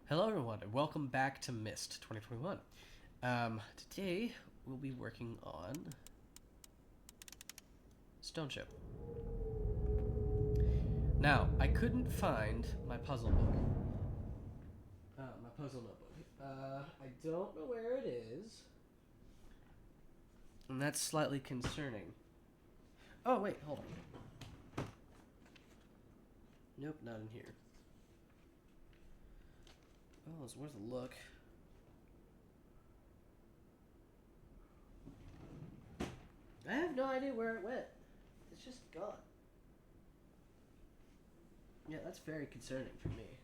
Hello everyone, and welcome back to MYST 2021. Today we'll be working on Stoneship. Now, I couldn't find my puzzle book. My puzzle notebook. I don't know where it is. And that's slightly concerning. Oh, wait, hold on. Nope, not in here. Oh, it's worth a look. I have no idea where it went. It's just gone. Yeah, that's very concerning for me.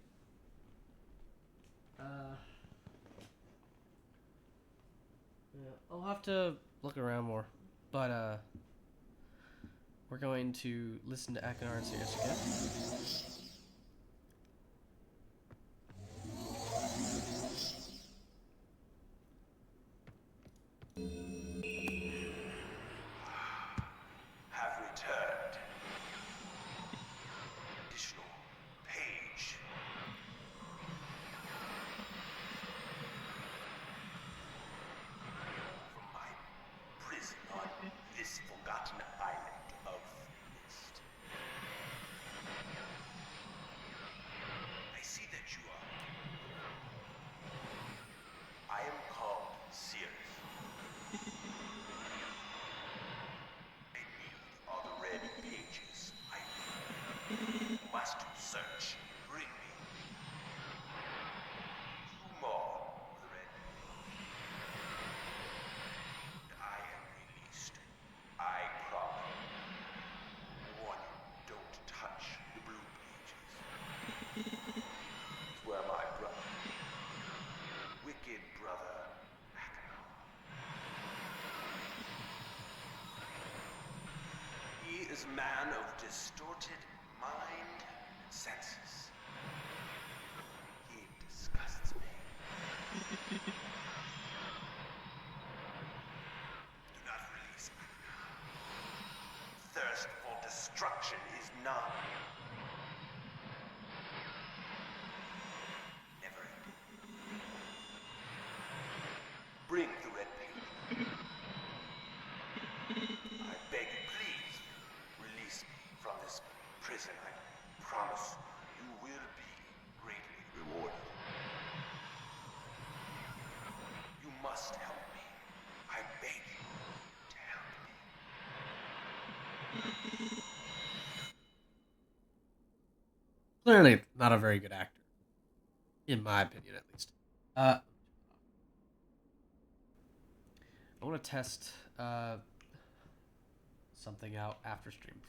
Yeah, I'll have to look around more. But, we're going to listen to Akinar and Sirius again. Have returned. Additional page. From my prison on this forgotten island of mist. I see that you are. I am called Sirius. I need all the red pages I need. Must search. Bring me. Two more of the red pages. And I am released. I promise. Warn you, don't touch the blue pages. It's where my brother, wicked brother, Akinar. He is a man of distorted mind and senses. He disgusts me. Do not release Akinar. Thirst for destruction is none. Never ending. Bring the red paper. I beg you, please, release me from this prison. I promise you will be greatly rewarded. You must help me. I beg you to help me. Clearly not a very good actor. In my opinion, at least. I want to test something out after stream.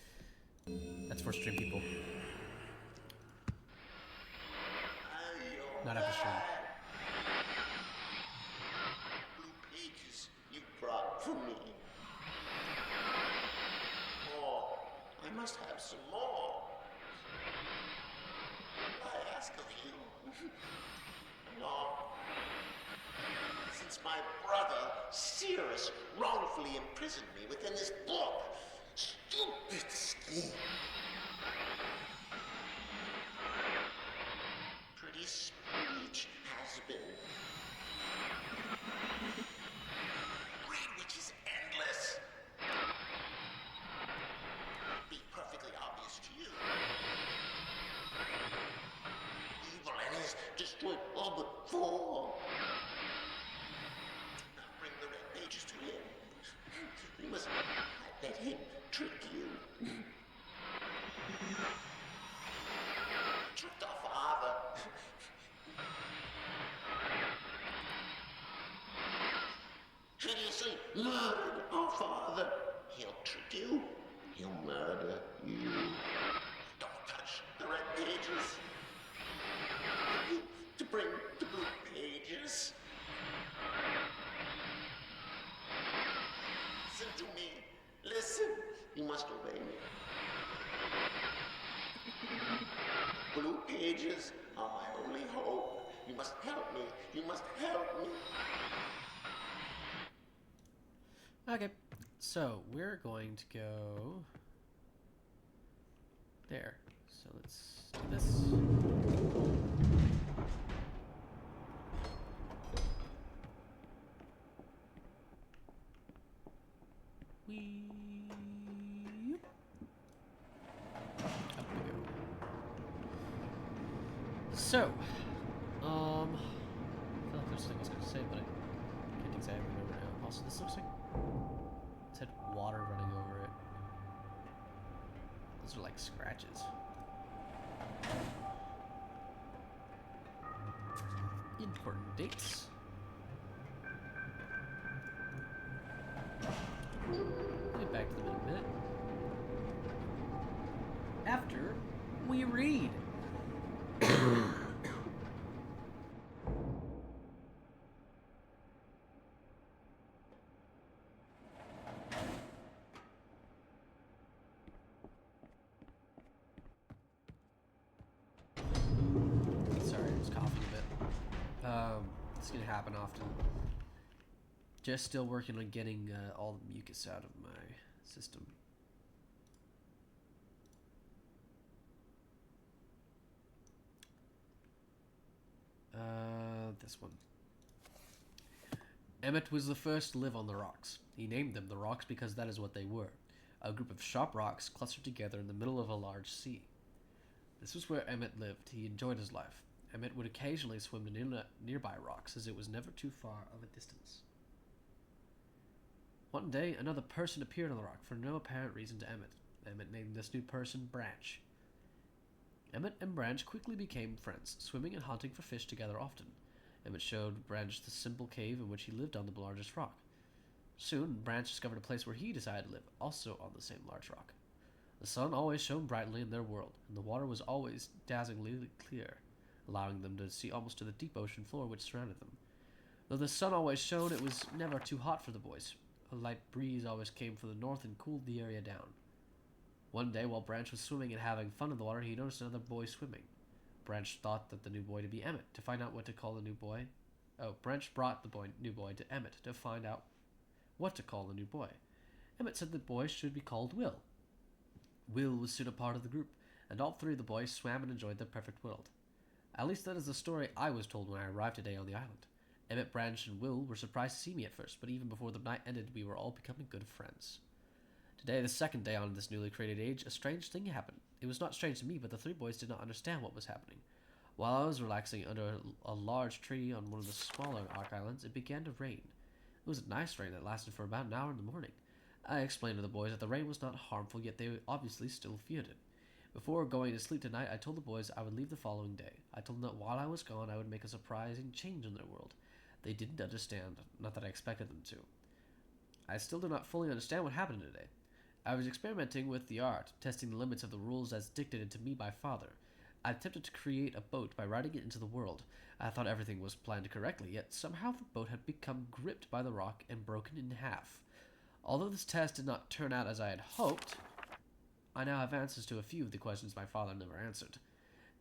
That's for stream people, not after stream. Blue pages you brought for me. More. I must have some more. I ask of you. No. Since my brother, Sirius, wrongfully imprisoned me within this book. Stupid scheme. Pretty speech has been. Read which is endless. Be perfectly obvious to you. Evil and has destroyed all but four. Now bring the red pages to him. You must let him trick you. Tricked our father. Hideously murdered our father. He'll trick you. He'll murder you. Don't touch the red pages. To bring the blue pages. Listen to me. Listen. You must obey me. Blue pages are my only hope. You must help me. You must help me. Okay, so we're going to go there. So let's do this. So, I feel like there's something I was going to say, but I can't exactly remember now. Also, this looks like it had water running over it. Those are like scratches. Important dates. We'll get back to them in a minute. After we read. Sorry, I was coughing a bit. It's gonna happen often. Just still working on getting all the mucus out of my system. This one. Emmett was the first to live on the rocks. He named them the rocks because that is what they were. A group of sharp rocks clustered together in the middle of a large sea. This was where Emmett lived. He enjoyed his life. Emmett would occasionally swim to nearby rocks, as it was never too far of a distance. One day, another person appeared on the rock for no apparent reason to Emmett. Emmett named this new person Branch. Emmett and Branch quickly became friends, swimming and hunting for fish together often. Emmett showed Branch the simple cave in which he lived on the largest rock. Soon, Branch discovered a place where he decided to live, also on the same large rock. The sun always shone brightly in their world, and the water was always dazzlingly clear, allowing them to see almost to the deep ocean floor which surrounded them. Though the sun always shone, it was never too hot for the boys. A light breeze always came from the north and cooled the area down. One day, while Branch was swimming and having fun in the water, he noticed another boy swimming. Branch thought that the new boy to be Emmett. To find out what to call the new boy... Branch brought the new boy to Emmett to find out what to call the new boy. Emmett said the boy should be called Will. Will was soon a part of the group, and all three of the boys swam and enjoyed their perfect world. At least that is the story I was told when I arrived today on the island. Emmett, Branch, and Will were surprised to see me at first, but even before the night ended, we were all becoming good friends. Today, the second day on this newly created age, a strange thing happened. It was not strange to me, but the three boys did not understand what was happening. While I was relaxing under a large tree on one of the smaller Ark Islands, it began to rain. It was a nice rain that lasted for about an hour in the morning. I explained to the boys that the rain was not harmful, yet they obviously still feared it. Before going to sleep tonight, I told the boys I would leave the following day. I told them that while I was gone, I would make a surprising change in their world. They didn't understand, not that I expected them to. I still do not fully understand what happened today. I was experimenting with the art, testing the limits of the rules as dictated to me by Father. I attempted to create a boat by riding it into the world. I thought everything was planned correctly, yet somehow the boat had become gripped by the rock and broken in half. Although this test did not turn out as I had hoped, I now have answers to a few of the questions my father never answered.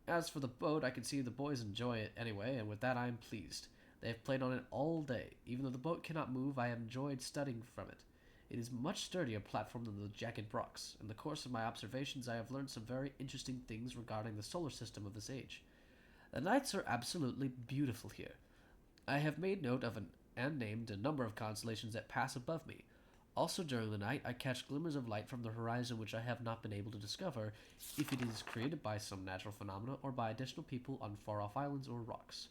As for the boat, I can see the boys enjoy it anyway, and with that I am pleased. They have played on it all day. Even though the boat cannot move, I have enjoyed studying from it. It is a much sturdier platform than the jagged rocks. In the course of my observations, I have learned some very interesting things regarding the solar system of this age. The nights are absolutely beautiful here. I have made note of and named a number of constellations that pass above me. Also during the night, I catch glimmers of light from the horizon which I have not been able to discover if it is created by some natural phenomena or by additional people on far-off islands or rocks.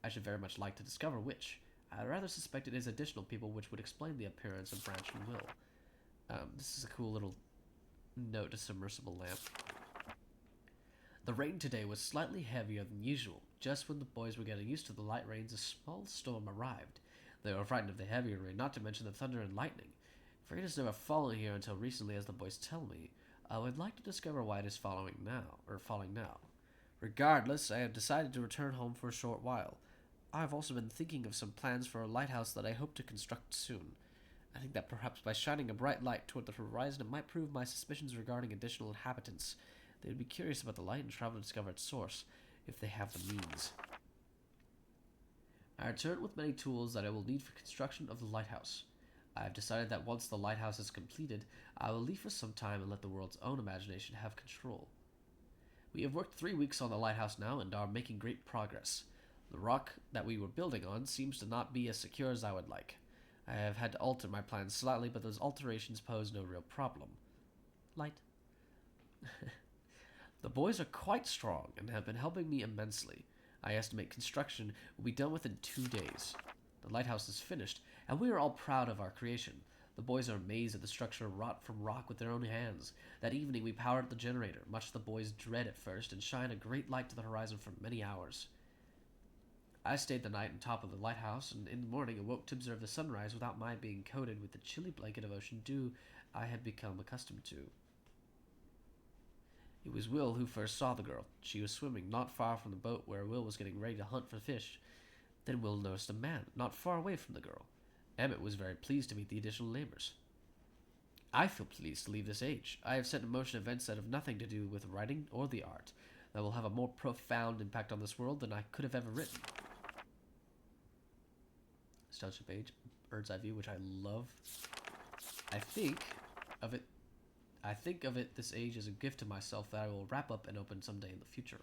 I should very much like to discover which. I rather suspect it is additional people, which would explain the appearance of Branch and Will. This is a cool little note to submersible lamp. The rain today was slightly heavier than usual. Just when the boys were getting used to the light rains, a small storm arrived. They were frightened of the heavier rain, not to mention the thunder and lightning. For it has never fallen here until recently, as the boys tell me. I would like to discover why it is falling now. Regardless, I have decided to return home for a short while. I have also been thinking of some plans for a lighthouse that I hope to construct soon. I think that perhaps by shining a bright light toward the horizon, it might prove my suspicions regarding additional inhabitants. They would be curious about the light and travel to discover its source, if they have the means. I return with many tools that I will need for construction of the lighthouse. I have decided that once the lighthouse is completed, I will leave for some time and let the world's own imagination have control. We have worked 3 weeks on the lighthouse now and are making great progress. The rock that we were building on seems to not be as secure as I would like. I have had to alter my plans slightly, but those alterations pose no real problem. Light. The boys are quite strong and have been helping me immensely. I estimate construction will be done within 2 days. The lighthouse is finished, and we are all proud of our creation. The boys are amazed at the structure wrought from rock with their own hands. That evening we powered up the generator, much to the boys' dread at first, and shined a great light to the horizon for many hours. I stayed the night on top of the lighthouse, and in the morning awoke to observe the sunrise without my being coated with the chilly blanket of ocean dew I had become accustomed to. It was Will who first saw the girl. She was swimming not far from the boat where Will was getting ready to hunt for fish. Then Will noticed a man not far away from the girl. Emmett was very pleased to meet the additional neighbors. I feel pleased to leave this age. I have set in motion events that have nothing to do with writing or the art, that will have a more profound impact on this world than I could have ever written. Stoneship Age, bird's eye view, which I love. I think of it this age as a gift to myself that I will wrap up and open someday in the future,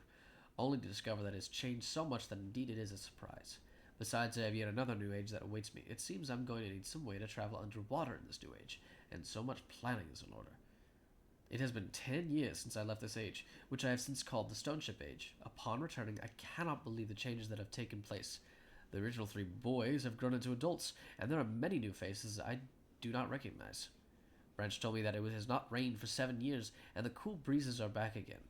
only to discover that it has changed so much that indeed it is a surprise. Besides, I have yet another new age that awaits me. It seems I'm going to need some way to travel underwater in this new age, and so much planning is in order. It has been 10 years since I left this age, which I have since called the Stoneship Age. Upon returning, I cannot believe the changes that have taken place. The original 3 boys have grown into adults, and there are many new faces I do not recognize. Branch told me that it has not rained for 7 years, and the cool breezes are back again.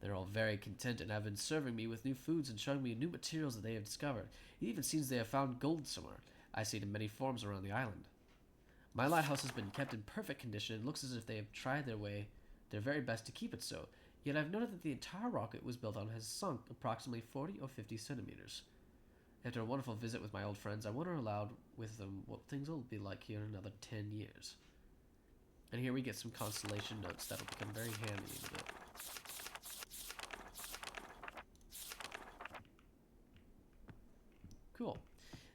They're all very content and have been serving me with new foods and showing me new materials that they have discovered. It even seems they have found gold somewhere. I see it in many forms around the island. My lighthouse has been kept in perfect condition and looks as if they have tried their very best to keep it so. Yet I've noted that the entire rock it was built on has sunk approximately 40 or 50 centimeters. After a wonderful visit with my old friends, I wonder aloud with them what things will be like here in another 10 years. And here we get some constellation notes that will become very handy in a bit. Cool.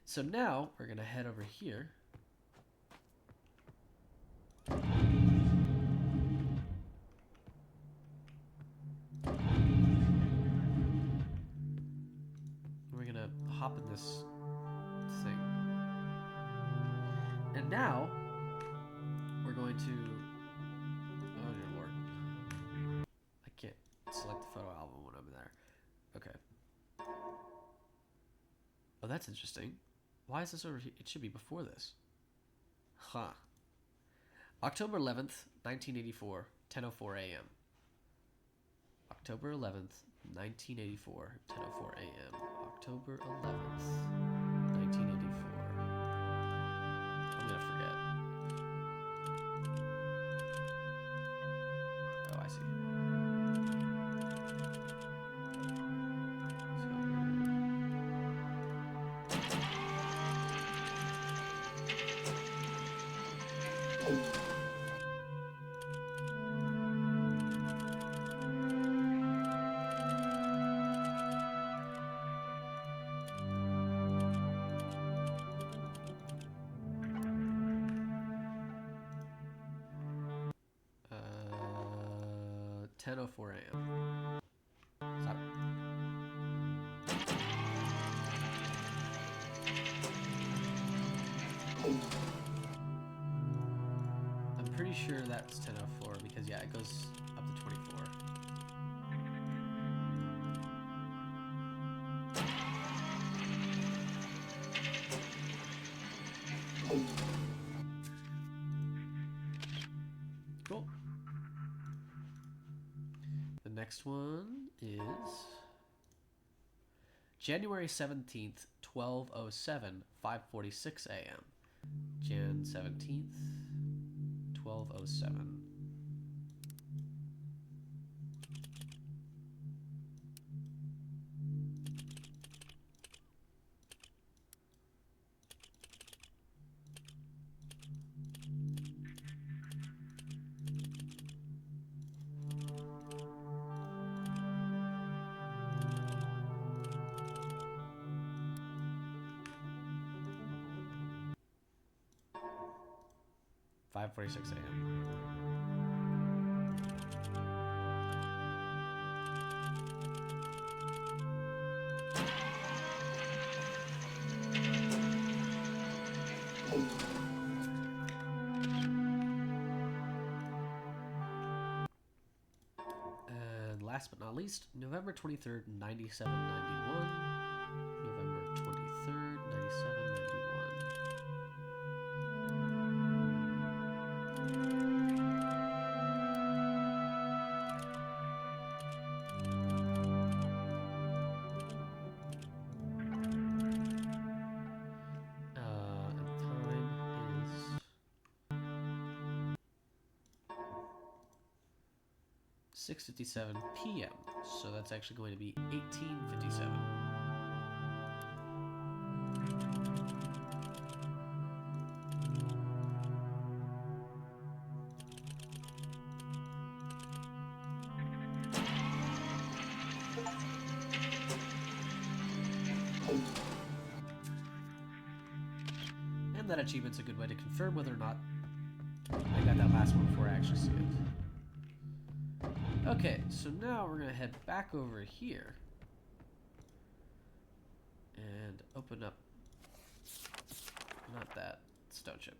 So now we're going to head over here. We're going to hop in this thing. And now we're going to... Oh dear Lord. I can't select the photo album when I'm there. Okay. Oh, that's interesting. Why is this over here? It should be before this. Huh. October 11th, 1984, 10:04 a.m. October 11th, 1984, 10:04 a.m. October 11th, 1984. I'm gonna forget. Oh, I see. So, 10:04 a.m. Stop. I'm pretty sure that's 10:04 because yeah, it goes up to 24. Cool. The next one is January 17th, 12:07, 5:46 a.m. Jan 17th, 12:07. $5:46 a.m. And last but not least, November 23rd, 9791. November 23rd, 9791. And time is 6:57 p.m. So that's actually going to be 1857. And that achievement's a good way to confirm whether or not I got that last one before I actually see it. Okay, so now we're going to head back over here and open up, not that, Stoneship.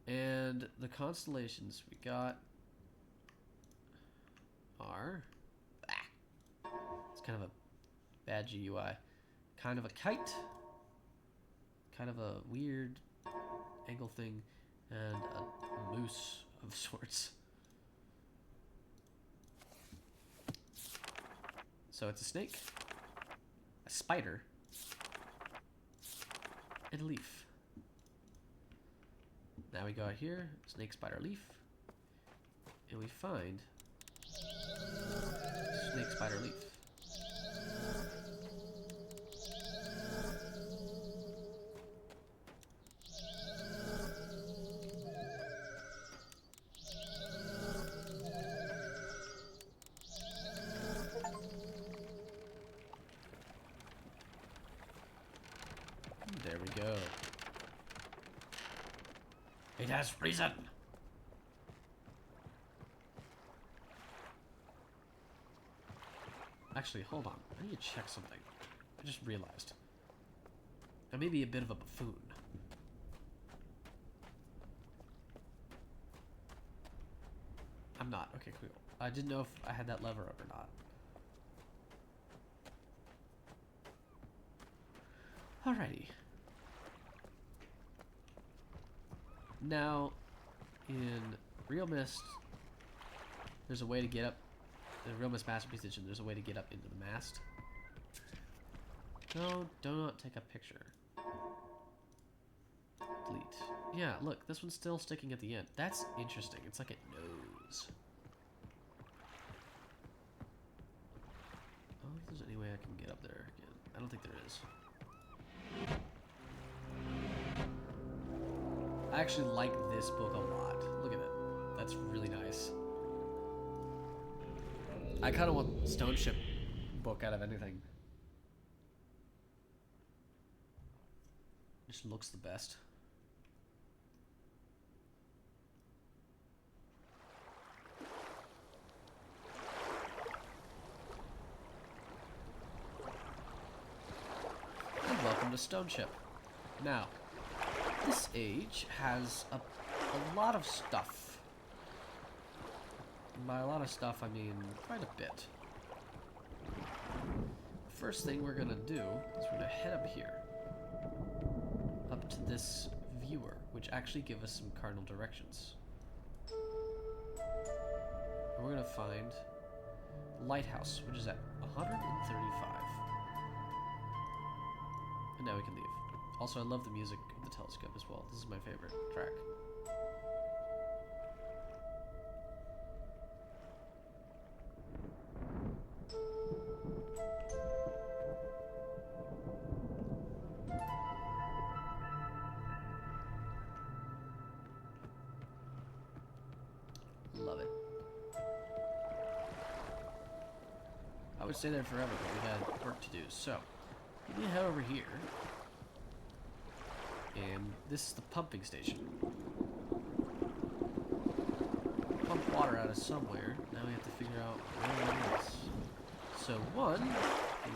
And the constellations we got are, it's kind of a bad GUI, kind of a kite, kind of a weird angle thing, and a moose of sorts. So it's a snake, a spider, and a leaf. Now we go out here, snake, spider, leaf, and we find snake, spider, leaf. There we go. It has reason. Actually, hold on. I need to check something. I just realized. I may be a bit of a buffoon. I'm not. Okay, cool. I didn't know if I had that lever up or not. Alrighty. Now, in Real Mist, there's a way to get up. In Real Mist Masterpiece Edition, there's a way to get up into the mast. No, do not take a picture. Delete. Yeah, look, this one's still sticking at the end. That's interesting. It's like it knows. I don't know if there's any way I can get up there again. I don't think there is. I actually like this book a lot. Look at it. That's really nice. I kind of want Stoneship book out of anything. Just looks the best. And welcome to Stoneship. Now, this age has a lot of stuff. And by a lot of stuff, I mean quite a bit. The first thing we're gonna do is we're gonna head up here. Up to this viewer, which actually give us some cardinal directions. And we're gonna find Lighthouse, which is at 135. And now we can leave. Also, I love the music of the telescope as well. This is my favorite track. Love it. I would stay there forever, but we had work to do. So, we need to head over here. And this is the pumping station. Pump water out of somewhere. Now we have to figure out where it is. So one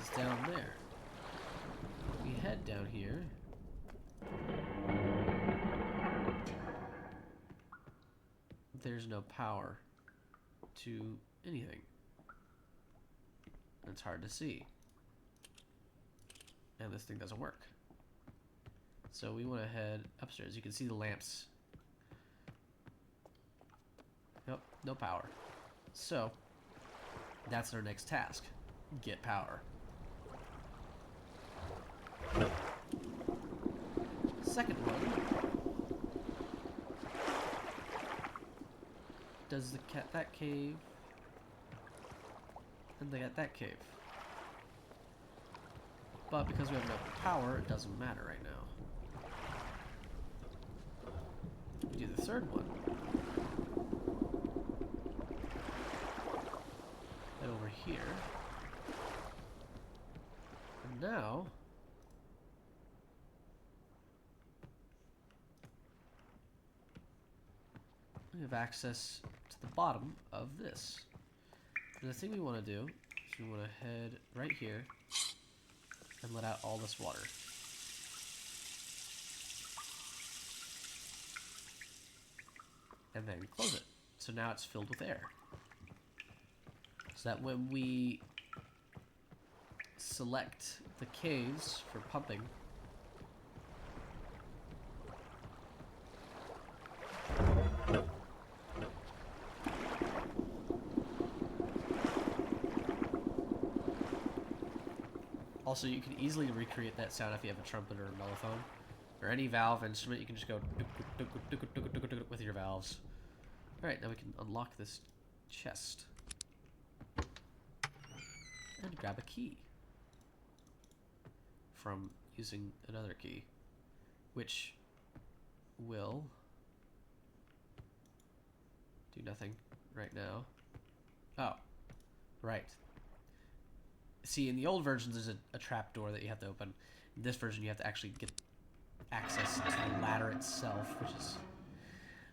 is down there. We head down here. There's no power to anything. it's hard to see. And this thing doesn't work. So we want to head upstairs. You can see the lamps. Nope, no power. So that's our next task. Get power. Second one. Does the cat that cave? And they got that cave. But because we have no power, it doesn't matter right now. We do the third one. Head over here. And now we have access to the bottom of this. And the thing we want to do is we want to head right here and let out all this water. And then close it. So now it's filled with air. So that when we select the caves for pumping, also, you can easily recreate that sound if you have a trumpet or a mellophone. Or any valve instrument, you can just go with your valves. Alright, now we can unlock this chest. And grab a key. From using another key. Which will do nothing right now. Oh, right. See, in the old versions, there's a trap door that you have to open. In this version, you have to actually get access to the ladder itself, which is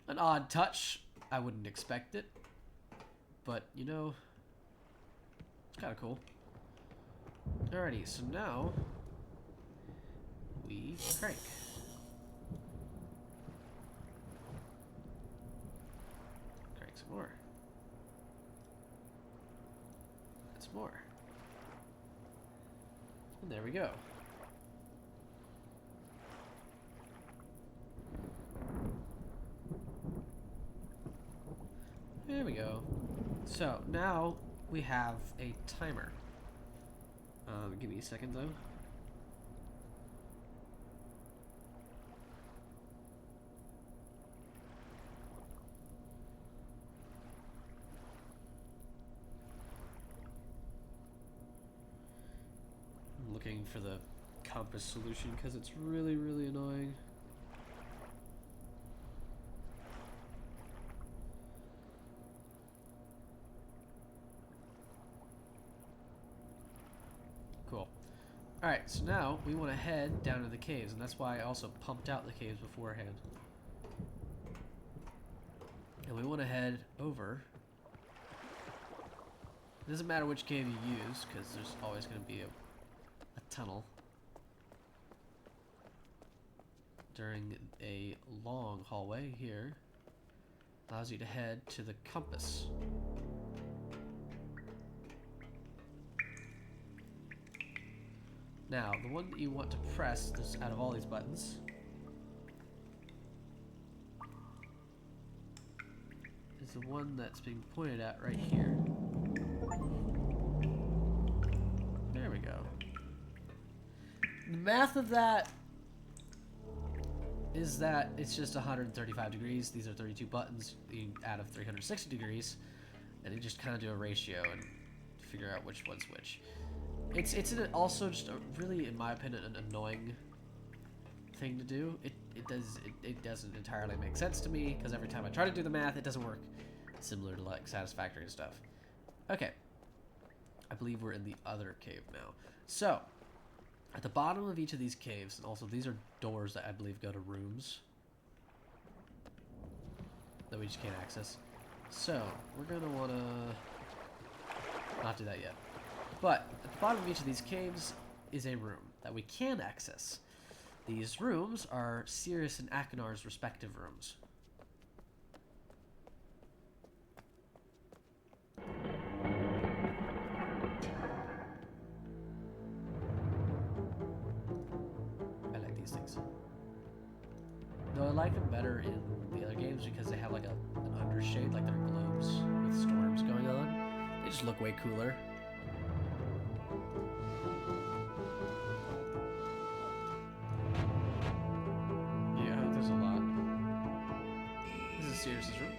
an odd touch. I wouldn't expect it. But, you know, it's kind of cool. Alrighty, so now we crank. Crank some more. And some more. And there we go. There we go. So now we have a timer. Give me a second though. I'm looking for the compass solution because it's really, really annoying. Cool. Alright, so now we want to head down to the caves, and that's why I also pumped out the caves beforehand. And we want to head over. It doesn't matter which cave you use, because there's always going to be a tunnel during a long hallway here. Allows you to head to the compass. Now, the one that you want to press, this out of all these buttons, is the one that's being pointed at right here. There we go. The math of that is that it's just 135 degrees. These are 32 buttons out of 360 degrees, and you just kind of do a ratio and figure out which one's which. It's also just a really, in my opinion, an annoying thing to do. It doesn't entirely make sense to me, because every time I try to do the math, it doesn't work. Similar to like Satisfactory and stuff. Okay. I believe we're in the other cave now. So, at the bottom of each of these caves, and also these are doors that I believe go to rooms that we just can't access. So, we're going to want to not do that yet. But at the bottom of each of these caves is a room that we can access. These rooms are Sirius and Akinar's respective rooms. these things. Though I like them better in the other games because they have like an undershade, like they're globes with storms going on. They just look way cooler. Yeah, there's a lot. This is Sirius's room.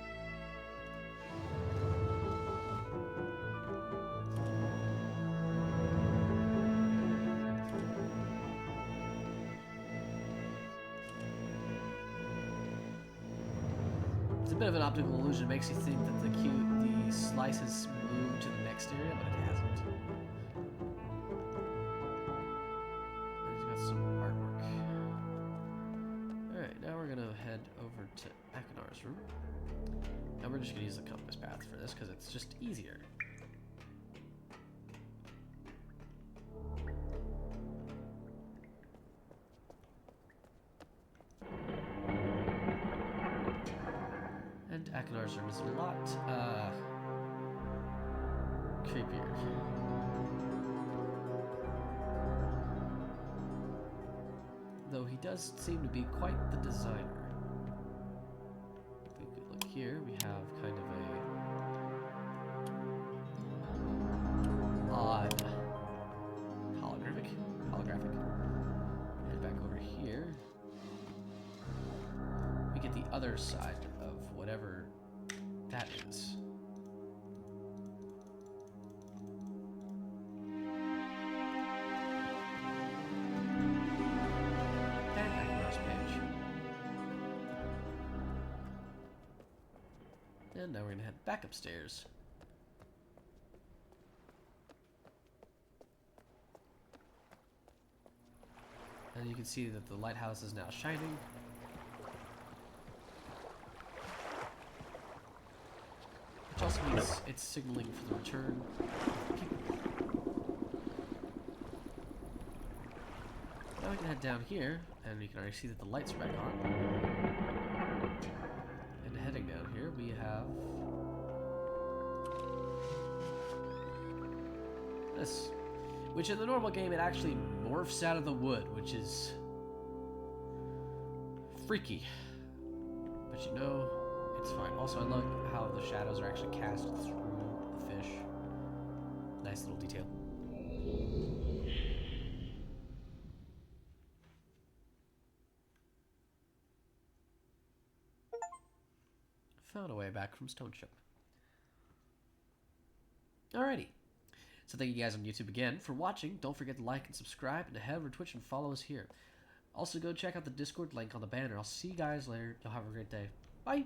It's a bit of an optical illusion. It makes you think that the slice has moved to the next area, but it hasn't. And he's got some artwork. Alright, now we're gonna head over to Akinar's room. And we're just gonna use the compass path for this because it's just easier. And Akinar's room is a lot creepier. Though he does seem to be quite the designer. If we could look here, we have kind of a odd holographic. Head back over here. We get the other side of whatever that is. And Akinar's page. And now we're gonna head back upstairs. And you can see that the lighthouse is now shining. Which also means it's signaling for the return of people. Now we can head down here, and you can already see that the lights are back on. And heading down here, we have this. Which in the normal game, it actually morphs out of the wood, which is freaky. But you know, it's fine. Also, I love how the shadows are actually cast through the fish. Nice little detail. Found a way back from Stoneship. Alrighty. So thank you guys on YouTube again for watching. Don't forget to like and subscribe, and to head over to Twitch and follow us here. Also, go check out the Discord link on the banner. I'll see you guys later. Y'all have a great day. Bye!